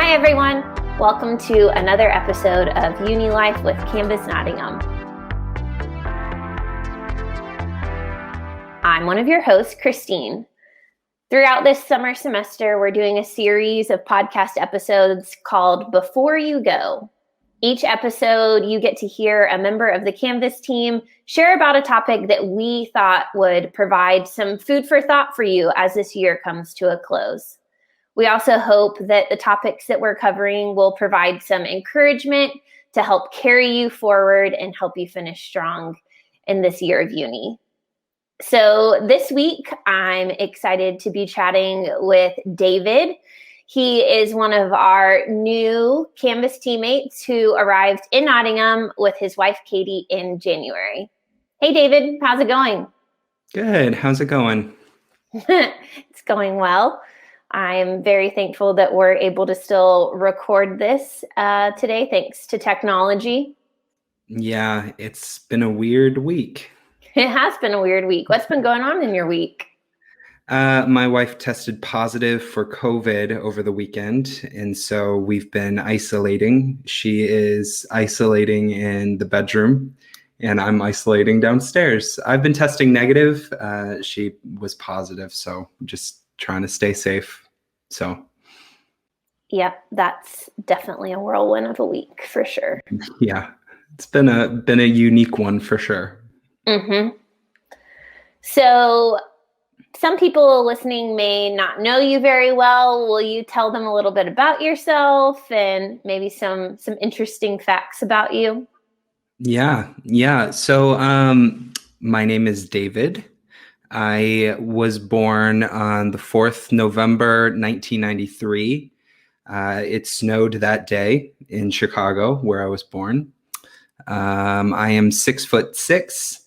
Hi, everyone. Welcome to another episode of Unilife with Canvas Nottingham. I'm one of your hosts, Christine. Throughout this summer semester, we're doing a series of podcast episodes called Before You Go. Each episode, you get to hear a member of the Canvas team share about a topic that we thought would provide some food for thought for you as this year comes to a close. We also hope that the topics that we're covering will provide some encouragement to help carry you forward and help you finish strong in this year of uni. So this week, I'm excited to be chatting with David. He is one of our new Canvas teammates who arrived in Nottingham with his wife, Katie, in January. Hey, David, how's it going? Good. How's it going? It's going well. I'm very thankful that we're able to still record this today, thanks to technology. Yeah, it's been a weird week. It has been a weird week. What's been going on in your week? My wife tested positive for COVID over the weekend, and so we've been isolating. She is isolating in the bedroom, and I'm isolating downstairs. I've been testing negative. She was positive, so just trying to stay safe. So yeah, that's definitely a whirlwind of a week for sure. Yeah, it's been a unique one for sure. Mm-hmm. So some people listening may not know you very well. Will you tell them a little bit about yourself and maybe some interesting facts about you? Yeah. So my name is David. I was born on the 4th November, 1993. It snowed that day in Chicago, where I was born. I am 6'6",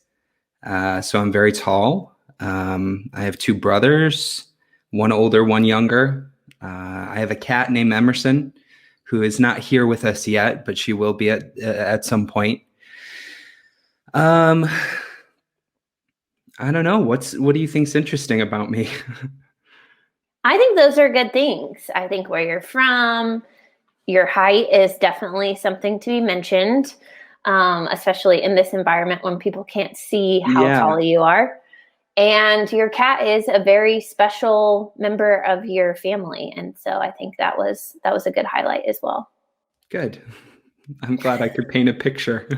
so I'm very tall. I have two brothers, one older, one younger. I have a cat named Emerson, who is not here with us yet, but she will be at some point. I don't know. What do you think's interesting about me? I think those are good things. I think where you're from, your height is definitely something to be mentioned, especially in this environment when people can't see how tall you are. And your cat is a very special member of your family. And so I think that was a good highlight as well. Good. I'm glad I could paint a picture.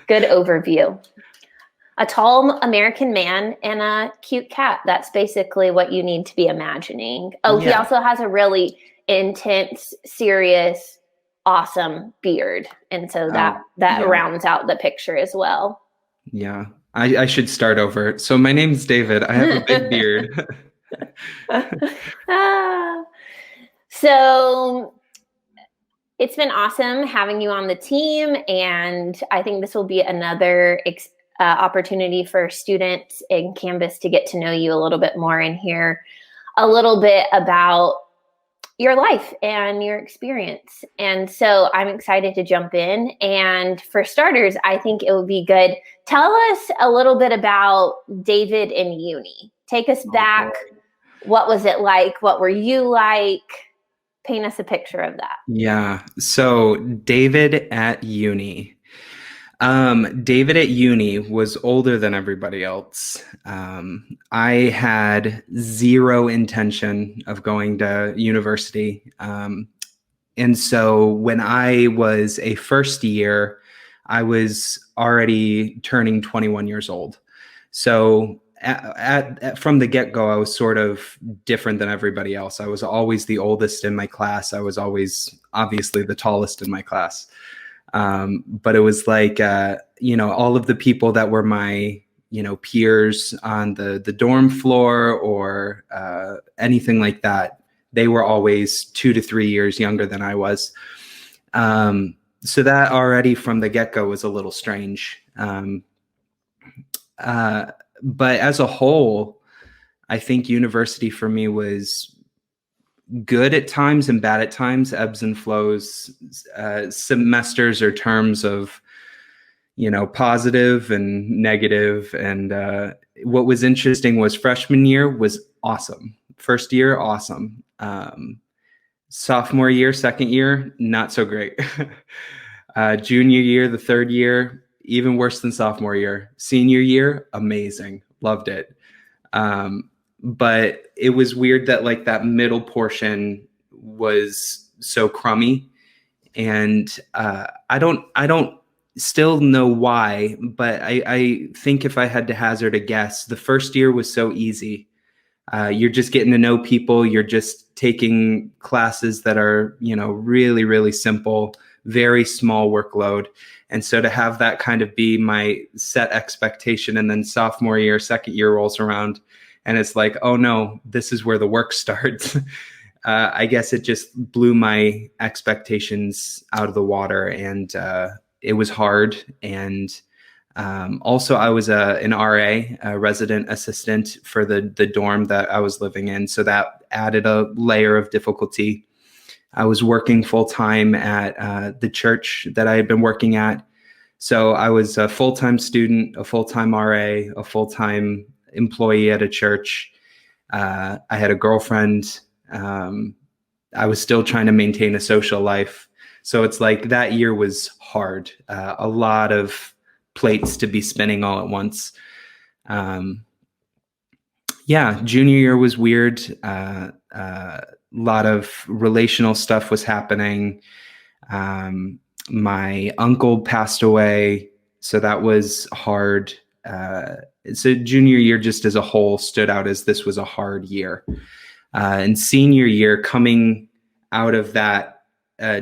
Good overview. A tall American man and a cute cat. That's basically what you need to be imagining. Oh, yeah. He also has a really intense, serious, awesome beard. And so that rounds out the picture as well. Yeah. I should start over. So my name's David. I have a big beard. So it's been awesome having you on the team. And I think this will be another opportunity for students in Canvas to get to know you a little bit more and hear a little bit about your life and your experience. And so I'm excited to jump in. And for starters, I think it would be good. Tell us a little bit about David in uni. Take us back. What was it like? What were you like? Paint us a picture of that. Yeah. So David at uni. David at uni was older than everybody else. I had zero intention of going to university. And so when I was a first year, I was already turning 21 years old. So from the get-go, I was sort of different than everybody else. I was always the oldest in my class. I was always obviously the tallest in my class. But it was like, all of the people that were my, peers on the dorm floor or anything like that, they were always 2 to 3 years younger than I was. So that already from the get-go was a little strange. But as a whole, I think university for me was good at times and bad at times, ebbs and flows, semesters or terms of, positive and negative. And what was interesting was freshman year was awesome. First year, awesome. Sophomore year, second year, not so great. Junior year, the third year, even worse than sophomore year. Senior year, amazing. Loved it. But it was weird that like that middle portion was so crummy. And I don't still know why, but I think if I had to hazard a guess, the first year was so easy. You're just getting to know people. You're just taking classes that are, really, really simple, very small workload. And so to have that kind of be my set expectation, and then sophomore year, second year rolls around, and it's like, oh no, this is where the work starts. I guess it just blew my expectations out of the water, and it was hard. And also, I was an RA, a resident assistant for the dorm that I was living in, so that added a layer of difficulty. I was working full time at the church that I had been working at, so I was a full time student, a full time RA, a full time employee at a church. I had a girlfriend. I was still trying to maintain a social life, so it's like that year was hard. A lot of plates to be spinning all at once. Yeah, junior year was weird. A lot of relational stuff was happening. My uncle passed away, so that was hard. So junior year just as a whole stood out as this was a hard year. And senior year, coming out of that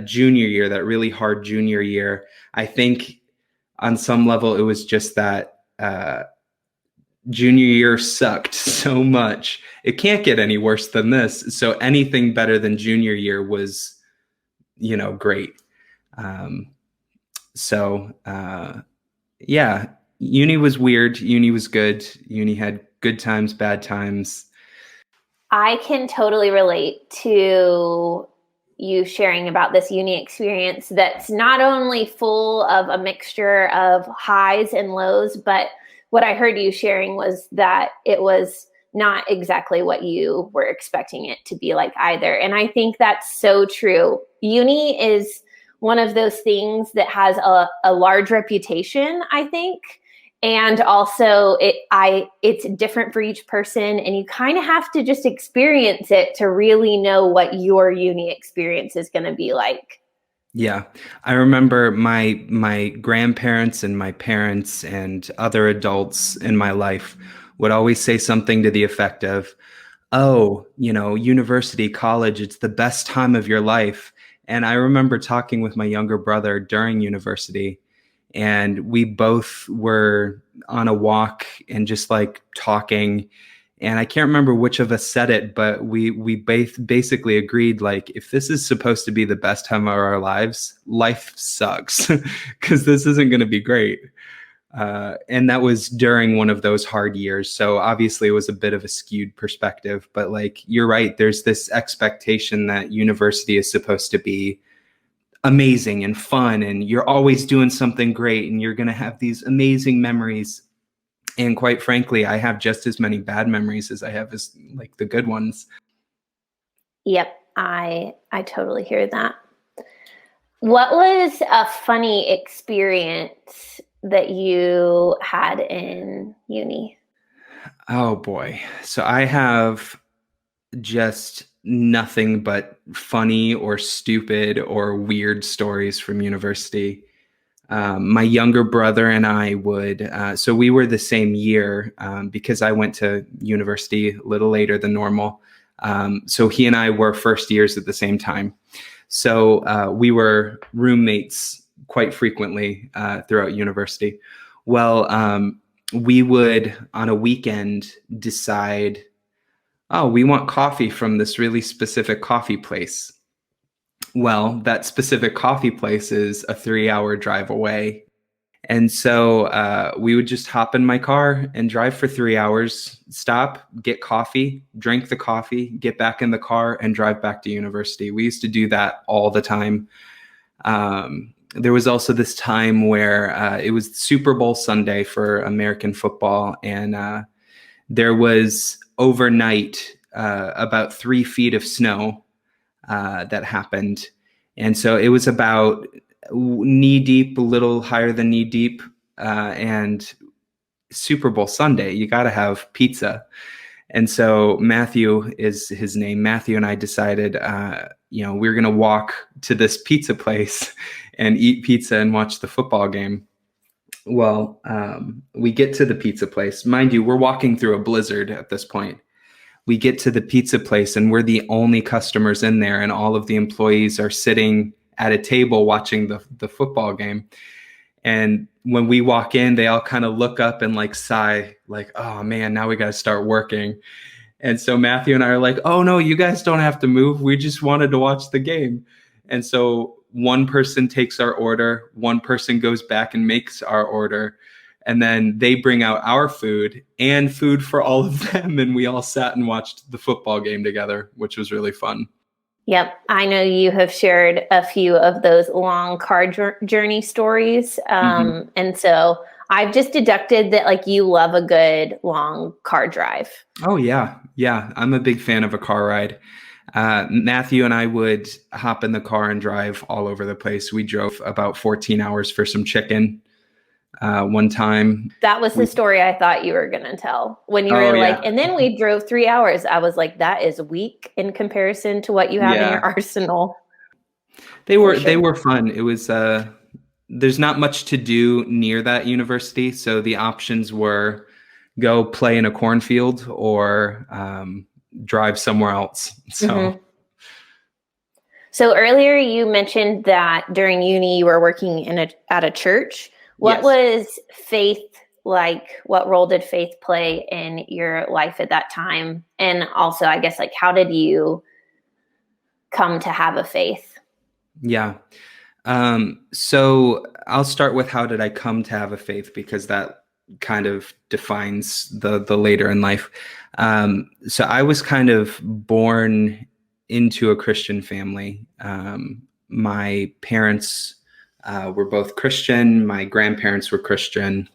junior year, that really hard junior year, I think on some level it was just that junior year sucked so much. It can't get any worse than this. So anything better than junior year was, great. Yeah, uni was weird. Uni was good. Uni had good times, bad times. I can totally relate to you sharing about this uni experience that's not only full of a mixture of highs and lows, but what I heard you sharing was that it was not exactly what you were expecting it to be like either. And I think that's so true. Uni is one of those things that has a large reputation, I think. And also it's different for each person, and you kind of have to just experience it to really know what your uni experience is going to be like. Yeah, I remember my grandparents and my parents and other adults in my life would always say something to the effect of, "Oh, university, college, it's the best time of your life." And I remember talking with my younger brother during university, and we both were on a walk and just like talking, and I can't remember which of us said it, but we both basically agreed, like, if this is supposed to be the best time of our lives, life sucks because this isn't going to be great. And that was during one of those hard years, so obviously it was a bit of a skewed perspective, but like, you're right, there's this expectation that university is supposed to be amazing and fun, and you're always doing something great, and you're going to have these amazing memories. And quite frankly, I have just as many bad memories as I have as like the good ones. Yep, I totally hear that. What was a funny experience that you had in uni? Oh boy. So I have just nothing but funny or stupid or weird stories from university. My younger brother and I so we were the same year because I went to university a little later than normal. So he and I were first years at the same time. So we were roommates quite frequently throughout university. Well, we would on a weekend decide, oh, we want coffee from this really specific coffee place. Well, that specific coffee place is a 3-hour drive away. And so we would just hop in my car and drive for 3 hours, stop, get coffee, drink the coffee, get back in the car, and drive back to university. We used to do that all the time. There was also this time where it was Super Bowl Sunday for American football, and there was overnight about 3 feet of snow. that happened. And so it was about knee deep, a little higher than knee deep, and Super Bowl Sunday, you got to have pizza. And so Matthew is his name. Matthew and I decided, we're going to walk to this pizza place and eat pizza and watch the football game. Well, we get to the pizza place. Mind you, we're walking through a blizzard at this point. We get to the pizza place and we're the only customers in there, and all of the employees are sitting at a table watching the football game. And when we walk in, they all kind of look up and like sigh, like, oh man, now we got to start working. And so Matthew and I are like, oh no, you guys don't have to move. We just wanted to watch the game. And so one person takes our order, one person goes back and makes our order, and then they bring out our food and food for all of them. And we all sat and watched the football game together, which was really fun. Yep. I know you have shared a few of those long car journey stories. And so I've just deducted that like you love a good long car drive. Oh, yeah. Yeah. I'm a big fan of a car ride. Matthew and I would hop in the car and drive all over the place. We drove about 14 hours for some chicken one time. That was the story I thought you were going to tell when you were like, and then we drove 3 hours. I was like, that is weak in comparison to what you have in your arsenal. They were fun. It was, there's not much to do near that university. So the options were go play in a cornfield or drive somewhere else. So earlier you mentioned that during uni you were working at a church. What was faith like? What role did faith play in your life at that time? And also, I guess, like, how did you come to have a faith? Yeah. So I'll start with how did I come to have a faith, because that kind of defines the later in life. So I was kind of born into a Christian family. My parents were both Christian. My grandparents were Christian.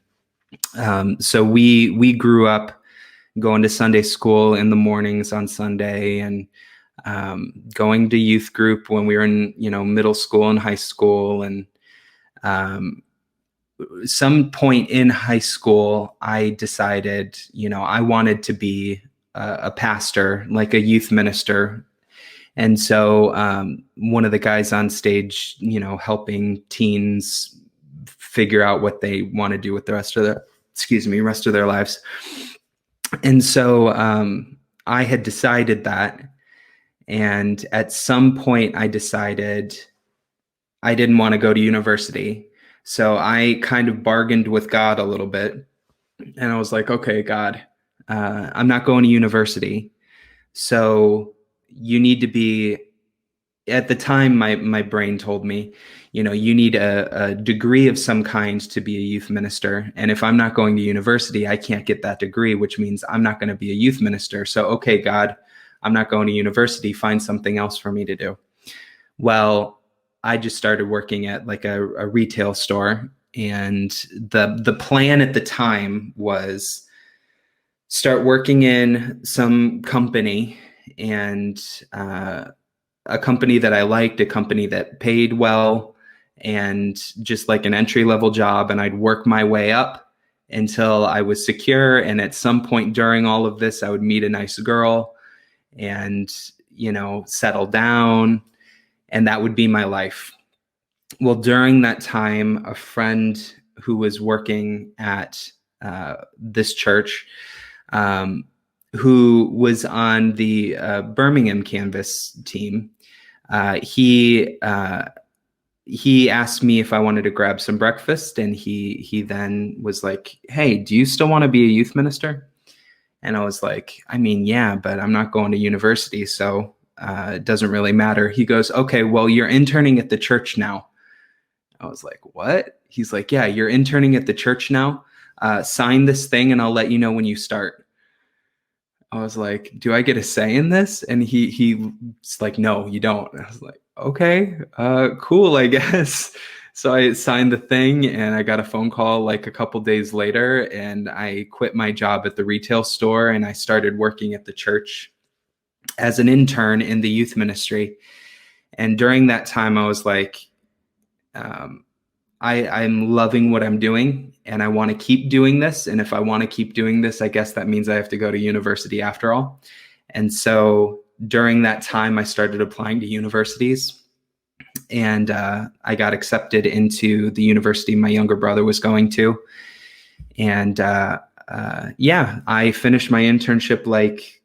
So we grew up going to Sunday school in the mornings on Sunday, and going to youth group when we were in, middle school and high school. And some point in high school, I decided, I wanted to be a pastor, like a youth minister. And so one of the guys on stage, helping teens figure out what they want to do with the rest of their lives. And so I had decided that. And at some point I decided I didn't want to go to university. So I kind of bargained with God a little bit. And I was like, okay, God, I'm not going to university. So you need to be, at the time, my brain told me, you need a degree of some kind to be a youth minister. And if I'm not going to university, I can't get that degree, which means I'm not going to be a youth minister. So, okay, God, I'm not going to university. Find something else for me to do. Well, I just started working at like a retail store. And the plan at the time was start working in some company, and a company that I liked, a company that paid well, and just like an entry-level job. And I'd work my way up until I was secure. And at some point during all of this, I would meet a nice girl and, settle down. And that would be my life. Well, during that time, a friend who was working at this church, who was on the Birmingham Canvas team, he asked me if I wanted to grab some breakfast, and he then was like, hey, do you still want to be a youth minister? And I was like, I mean, yeah, but I'm not going to university, so it doesn't really matter. He goes, okay, well, you're interning at the church now. I was like, what? He's like, yeah, you're interning at the church now. Sign this thing and I'll let you know when you start. I was like, do I get a say in this? And he's like, no, you don't. I was like, okay, cool, I guess. So I signed the thing, and I got a phone call like a couple days later, and I quit my job at the retail store, and I started working at the church as an intern in the youth ministry. And during that time, I was like, um, I'm loving what I'm doing and I want to keep doing this. And if I want to keep doing this, I guess that means I have to go to university after all. And so during that time, I started applying to universities, and I got accepted into the university my younger brother was going to. And yeah, I finished my internship like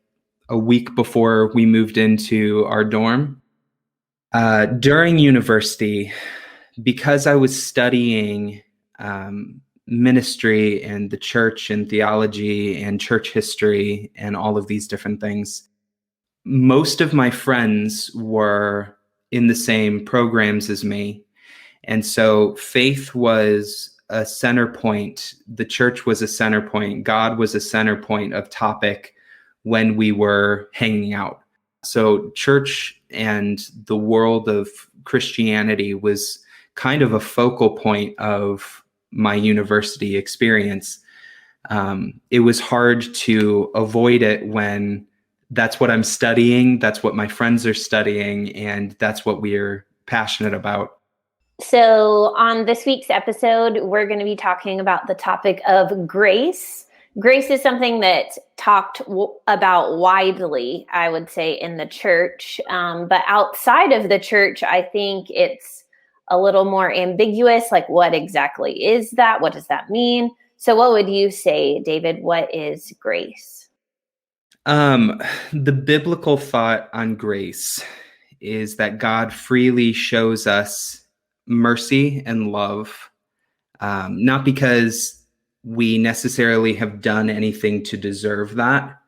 a week before we moved into our dorm. During university, because I was studying ministry and the church and theology and church history and all of these different things, most of my friends were in the same programs as me. And so faith was a center point. The church was a center point. God was a center point of topic when we were hanging out. So church and the world of Christianity was kind of a focal point of my university experience. It was hard to avoid it when that's what I'm studying, that's what my friends are studying, and that's what we're passionate about. So, on this week's episode, we're going to be talking about the topic of grace. Grace is something that's talked about widely, I would say, in the church. But outside of the church, I think it's a little more ambiguous. Like, what exactly is that? What does that mean? So, what would you say, David? What is grace? The biblical thought on grace is that God freely shows us mercy and love, not because we necessarily have done anything to deserve that,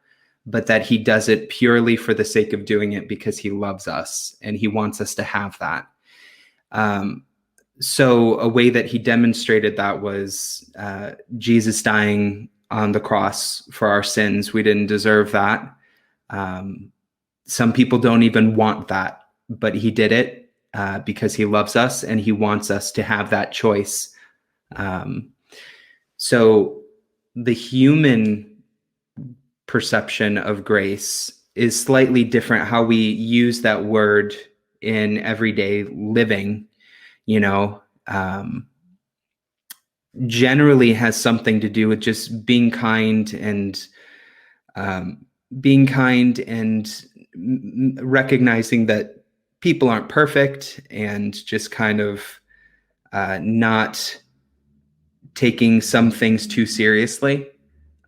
but that he does it purely for the sake of doing it because he loves us and he wants us to have that. So a way that he demonstrated that was Jesus dying on the cross for our sins. We didn't deserve that. Some people don't even want that, but he did it because he loves us and he wants us to have that choice. So the human perception of grace is slightly different. How we use that word in everyday living, you know, generally has something to do with just being kind and recognizing that people aren't perfect and just kind of not taking some things too seriously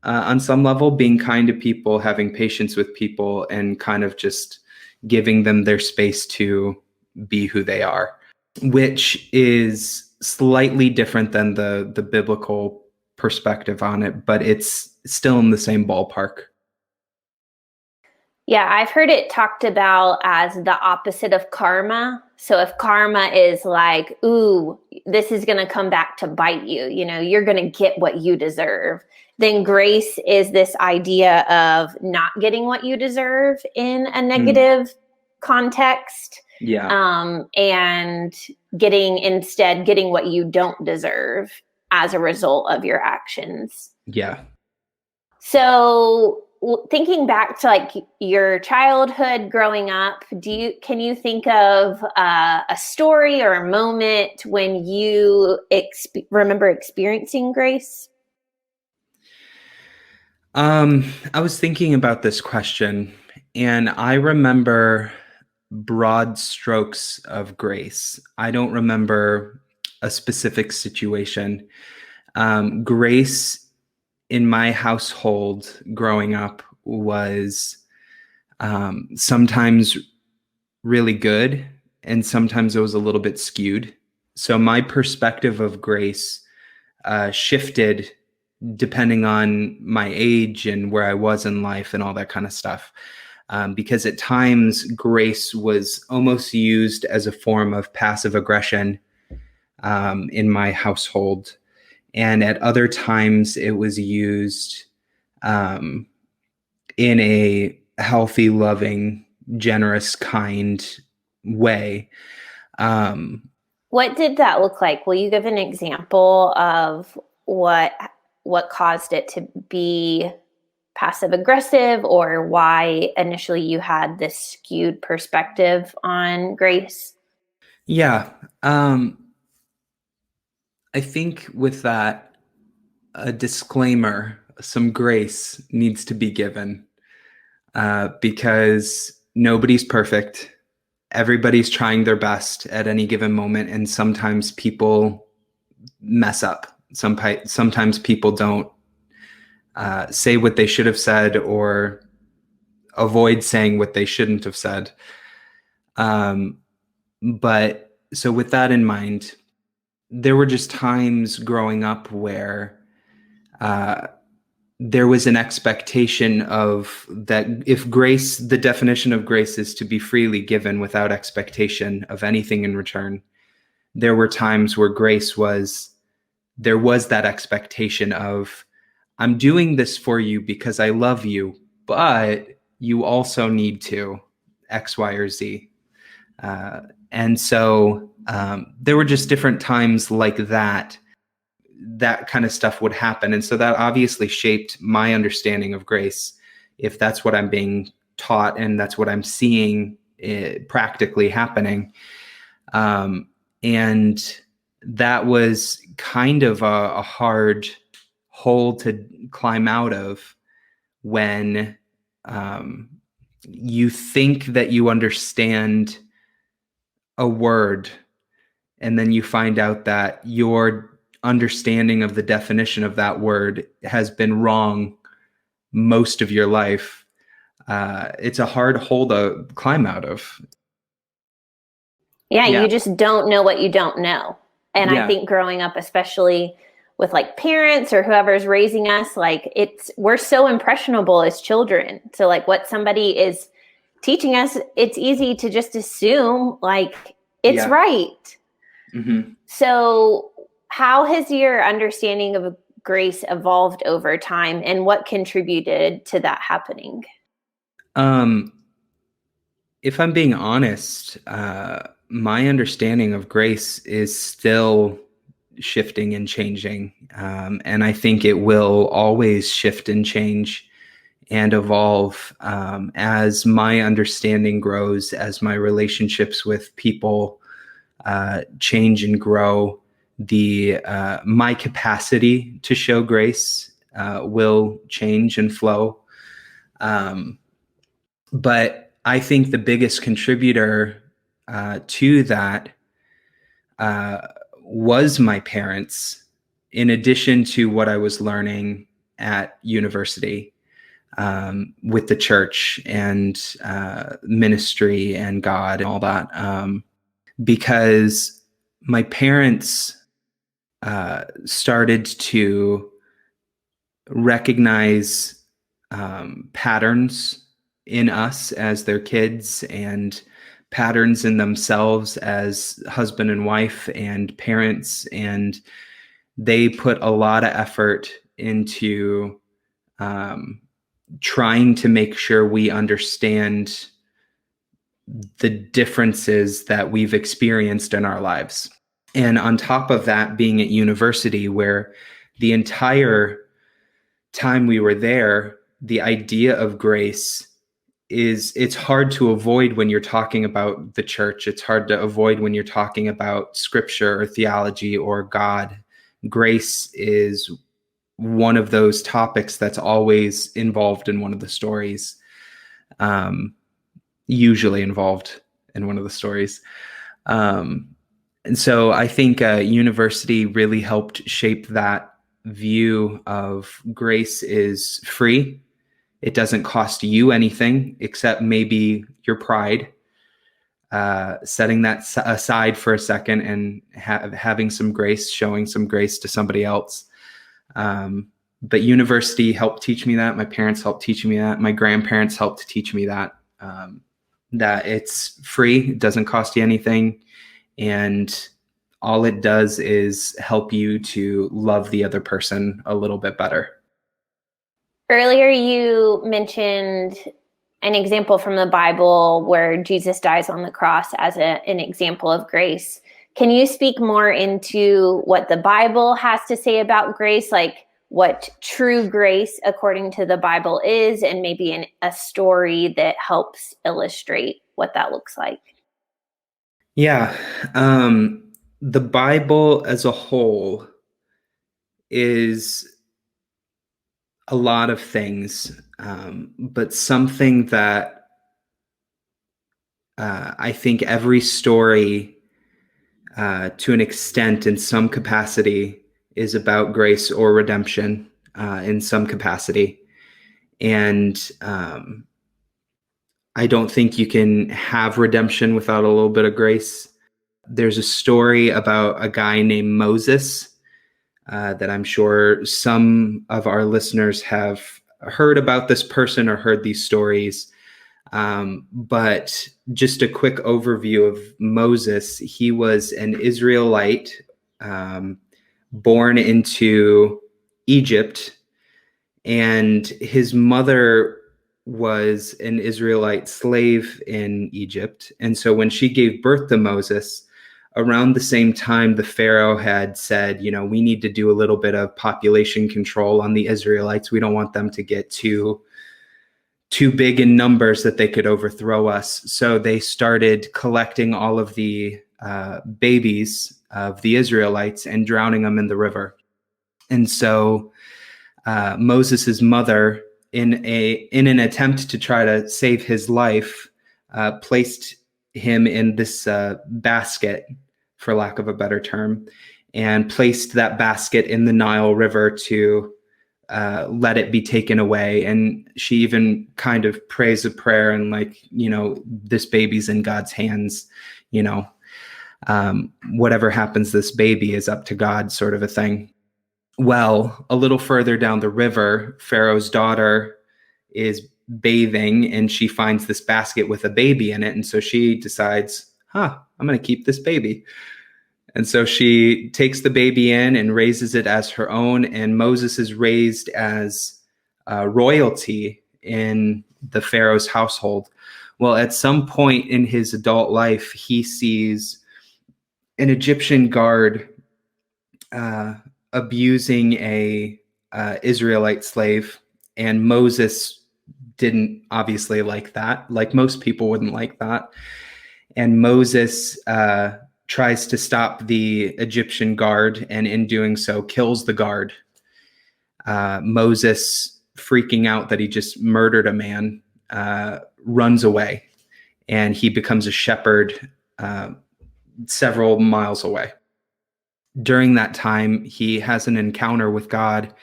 on some level, being kind to people, having patience with people, and kind of just giving them their space to be who they are, which is slightly different than the biblical perspective on it, but it's still in the same ballpark. Yeah, I've heard it talked about as the opposite of karma. So if karma is like, ooh, this is going to come back to bite you, you're going to get what you deserve, then grace is this idea of not getting what you deserve in a negative context. Yeah. And getting what you don't deserve as a result of your actions. Yeah. So thinking back to like your childhood growing up, can you think of a story or a moment when you remember experiencing grace? I was thinking about this question, and I remember broad strokes of grace. I don't remember a specific situation. Grace in my household growing up was sometimes really good, and sometimes it was a little bit skewed. So my perspective of grace shifted depending on my age and where I was in life and all that kind of stuff. Because at times grace was almost used as a form of passive aggression in my household. And at other times it was used in a healthy, loving, generous, kind way. What did that look like? Will you give an example of what caused it to be passive aggressive, or why initially you had this skewed perspective on grace? Yeah. I think with that, a disclaimer, some grace needs to be given because nobody's perfect. Everybody's trying their best at any given moment, and sometimes people mess up. Sometimes people don't say what they should have said or avoid saying what they shouldn't have said. But so, with that in mind, there were just times growing up where uh, there was an expectation of that if grace, the definition of grace is to be freely given without expectation of anything in return. There were times where there was that expectation of, I'm doing this for you because I love you, but you also need to X, Y, or Z. And so there were just different times like that kind of stuff would happen. And so that obviously shaped my understanding of grace. If that's what I'm being taught and that's what I'm seeing practically happening. And that was kind of a hard hole to climb out of when you think that you understand a word and then you find out that your understanding of the definition of that word has been wrong most of your life. It's a hard hole to climb out of. Yeah, you just don't know what you don't know. And I Yeah. think growing up, especially with like parents or whoever's raising us, like we're so impressionable as children. So like what somebody is teaching us, it's easy to just assume like it's right. Mm-hmm. So how has your understanding of grace evolved over time, and what contributed to that happening? If I'm being honest, my understanding of grace is still shifting and changing. And I think it will always shift and change and evolve as my understanding grows, as my relationships with people change and grow. My capacity to show grace will change and flow. But I think the biggest contributor to that was my parents, in addition to what I was learning at university with the church and ministry and God and all that. Because my parents started to recognize patterns in us as their kids and patterns in themselves as husband and wife and parents. And they put a lot of effort into trying to make sure we understand the differences that we've experienced in our lives. And on top of that, being at university, where the entire time we were there, the idea of grace it's hard to avoid when you're talking about the church. It's hard to avoid when you're talking about scripture or theology or God. Grace is one of those topics that's always involved in one of the stories, usually involved in one of the stories. And so I think university really helped shape that view of grace is free. It doesn't cost you anything except maybe your pride. Setting that aside for a second and having some grace, showing some grace to somebody else. But university helped teach me that. My parents helped teach me that. My grandparents helped teach me that. That it's free, it doesn't cost you anything, and all it does is help you to love the other person a little bit better. Earlier, you mentioned an example from the Bible where Jesus dies on the cross as an example of grace. Can you speak more into what the Bible has to say about grace? Like, what true grace according to the Bible is, and maybe a story that helps illustrate what that looks like. Yeah. The Bible as a whole is a lot of things, but something that I think every story, to an extent, in some capacity, is about grace or redemption in some capacity. And I don't think you can have redemption without a little bit of grace. There's a story about a guy named Moses that I'm sure some of our listeners have heard about this person or heard these stories. But just a quick overview of Moses. He was an Israelite born into Egypt, and his mother was an Israelite slave in Egypt. And so when she gave birth to Moses, around the same time, the Pharaoh had said, we need to do a little bit of population control on the Israelites. We don't want them to get too big in numbers that they could overthrow us. So they started collecting all of the babies of the Israelites and drowning them in the river. And so Moses's mother, in an attempt to try to save his life, placed him in this basket, for lack of a better term, and placed that basket in the Nile River to let it be taken away. And she even kind of prays a prayer and this baby's in God's hands, whatever happens, this baby is up to God, sort of a thing. Well, a little further down the river, Pharaoh's daughter is bathing and she finds this basket with a baby in it. And so she decides, I'm going to keep this baby. And so she takes the baby in and raises it as her own. And Moses is raised as royalty in the Pharaoh's household. Well, at some point in his adult life, he sees an Egyptian guard abusing a Israelite slave, and Moses didn't obviously like that. Like most people wouldn't like that. And Moses tries to stop the Egyptian guard, and in doing so, kills the guard. Moses, freaking out that he just murdered a man, runs away, and he becomes a shepherd several miles away. During that time, he has an encounter with God,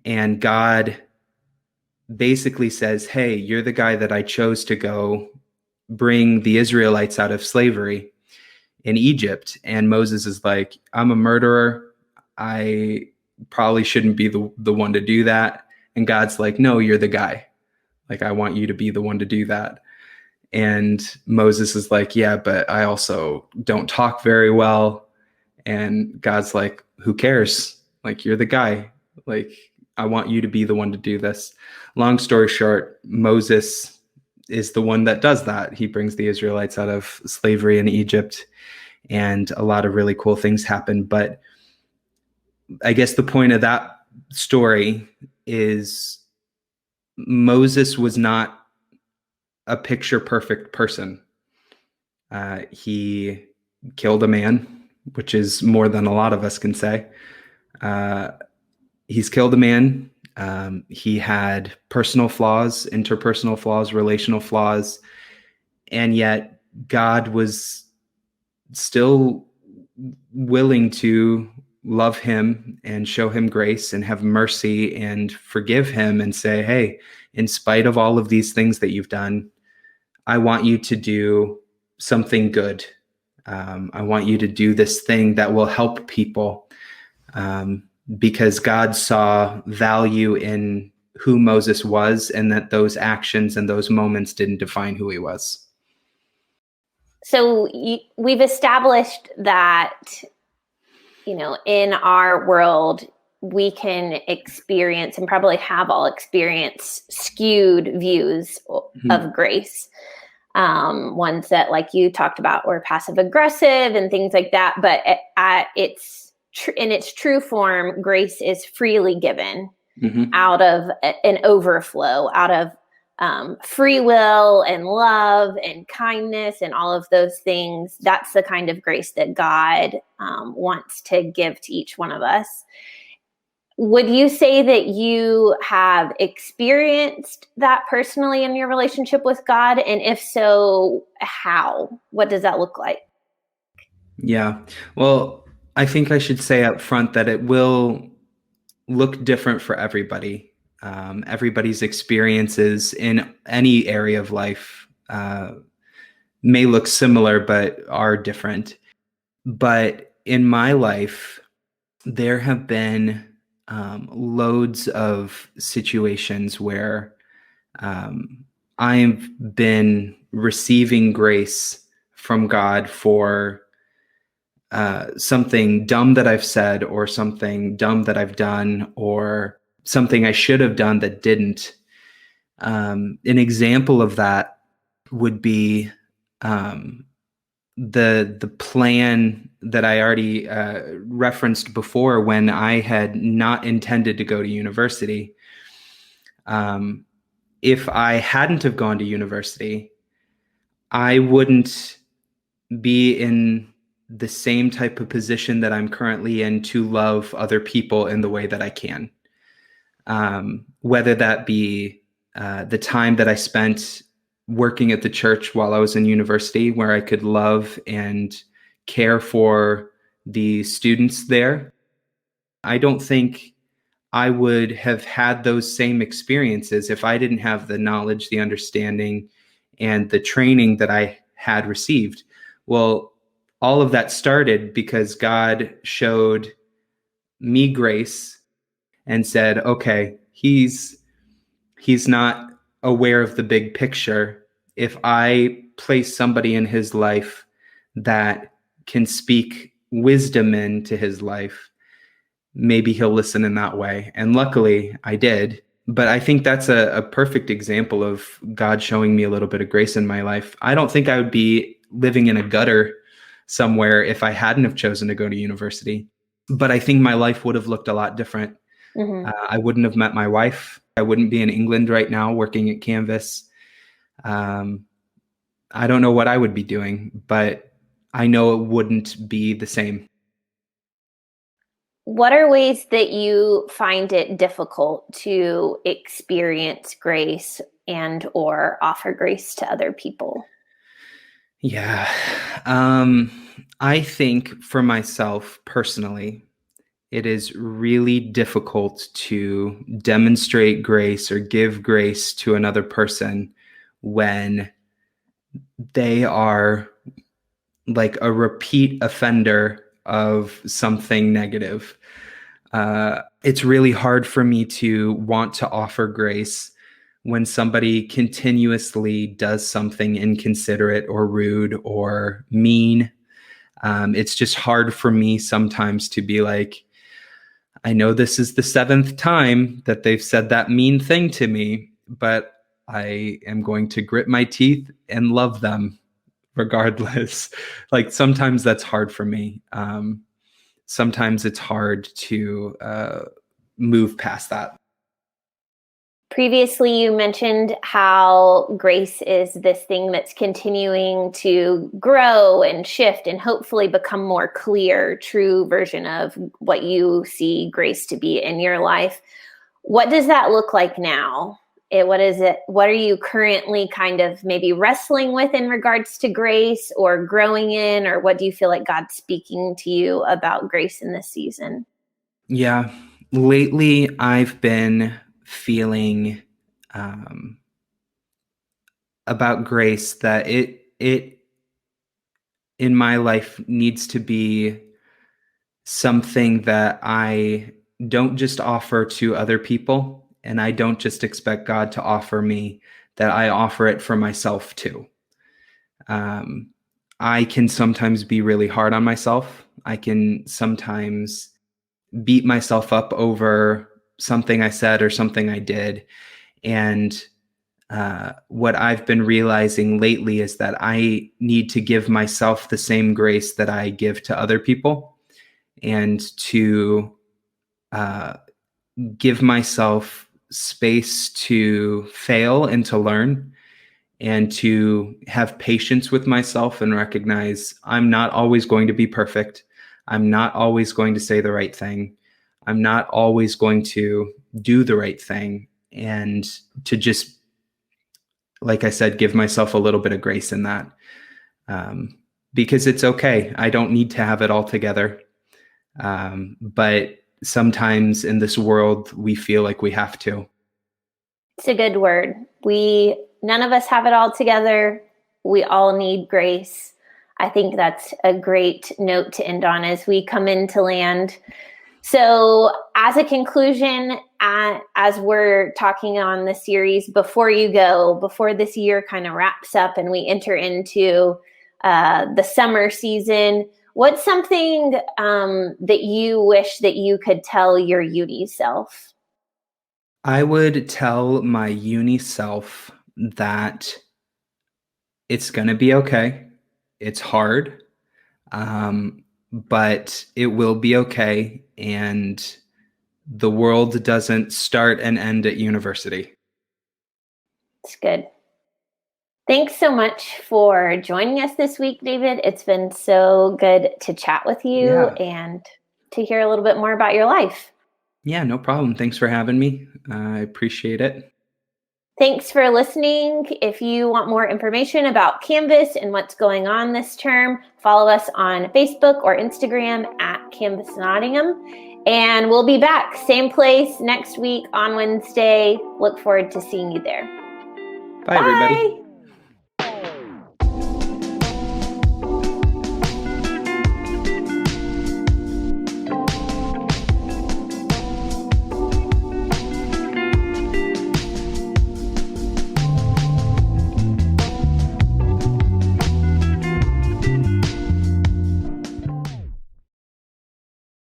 and God basically says, hey, you're the guy that I chose to go bring the Israelites out of slavery in Egypt. And Moses is like, I'm a murderer. I probably shouldn't be the one to do that. And God's like, no, you're the guy. Like, I want you to be the one to do that. And Moses is like, yeah, but I also don't talk very well. And God's like, who cares? Like, you're the guy. Like, I want you to be the one to do this. Long story short, Moses is the one that does that. He brings the Israelites out of slavery in Egypt, and a lot of really cool things happen. But I guess the point of that story is Moses was not a picture perfect person. He killed a man, which is more than a lot of us can say. He's killed a man. He had personal flaws, interpersonal flaws, relational flaws, and yet God was still willing to love him and show him grace and have mercy and forgive him and say, hey, in spite of all of these things that you've done, I want you to do something good. I want you to do this thing that will help people, because God saw value in who Moses was, and that those actions and those moments didn't define who he was. So we've established that, in our world, we can experience and probably have all experienced skewed views of grace. Ones that, like you talked about, were passive aggressive and things like that. But it's in its true form, grace is freely given Mm-hmm. out of an overflow, out of free will and love and kindness and all of those things. That's the kind of grace that God wants to give to each one of us. Would you say that you have experienced that personally in your relationship with God? And if so, how? What does that look like? Yeah. Well, I think I should say up front that it will look different for everybody. Everybody's experiences in any area of life may look similar, but are different. But in my life, there have been loads of situations where I've been receiving grace from God for something dumb that I've said, or something dumb that I've done, or something I should have done that didn't. An example of that would be um, the plan that I already referenced before, when I had not intended to go to university. Um, if I hadn't have gone to university, I wouldn't be in the same type of position that I'm currently in to love other people in the way that I can. Whether that be the time that I spent working at the church while I was in university, where I could love and care for the students there. I don't think I would have had those same experiences if I didn't have the knowledge, the understanding, and the training that I had received. Well, all of that started because God showed me grace and said, okay, he's not aware of the big picture. If I place somebody in his life that can speak wisdom into his life, maybe he'll listen in that way. And luckily I did. But I think that's a perfect example of God showing me a little bit of grace in my life. I don't think I would be living in a gutter somewhere if I hadn't have chosen to go to university. But I think my life would have looked a lot different. Mm-hmm. I wouldn't have met my wife. I wouldn't be in England right now working at Canvas. Um, I don't know what I would be doing, but I know it wouldn't be the same. What are ways that you find it difficult to experience grace and or offer grace to other people? Yeah. I think for myself personally, it is really difficult to demonstrate grace or give grace to another person when they are like a repeat offender of something negative. It's really hard for me to want to offer grace when somebody continuously does something inconsiderate or rude or mean. It's just hard for me sometimes to be like, I know this is the seventh time that they've said that mean thing to me, but I am going to grit my teeth and love them regardless. Like sometimes that's hard for me. Sometimes it's hard to move past that. Previously, you mentioned how grace is this thing that's continuing to grow and shift and hopefully become more clear, true version of what you see grace to be in your life. What does that look like now? What is it? What are you currently kind of maybe wrestling with in regards to grace or growing in, or what do you feel like God's speaking to you about grace in this season? Yeah. Lately, I've been feeling um, about grace that it in my life needs to be something that I don't just offer to other people, and I don't just expect God to offer me, that I offer it for myself too. Um, I can sometimes be really hard on myself. I can sometimes beat myself up over something I said or something I did. And what I've been realizing lately is that I need to give myself the same grace that I give to other people. and to give myself space to fail and to learn, and to have patience with myself and recognize I'm not always going to be perfect. I'm not always going to say the right thing. I'm not always going to do the right thing. And to just, like I said, give myself a little bit of grace in that. Because it's okay. I don't need to have it all together. But sometimes in this world, we feel like we have to. It's a good word. None of us have it all together. We all need grace. I think that's a great note to end on as we come into land. So, as a conclusion, as we're talking on the series, before this year kind of wraps up and we enter into the summer season, what's something that you wish that you could tell your uni self? I would tell my uni self that it's going to be okay. It's hard, but it will be okay. And the world doesn't start and end at university. It's good. Thanks so much for joining us this week, David. It's been so good to chat with you and to hear a little bit more about your life. Yeah, no problem. Thanks for having me. I appreciate it. Thanks for listening. If you want more information about Canvas and what's going on this term, follow us on Facebook or Instagram at Canvas Nottingham. And we'll be back, same place next week on Wednesday. Look forward to seeing you there. Bye, everybody.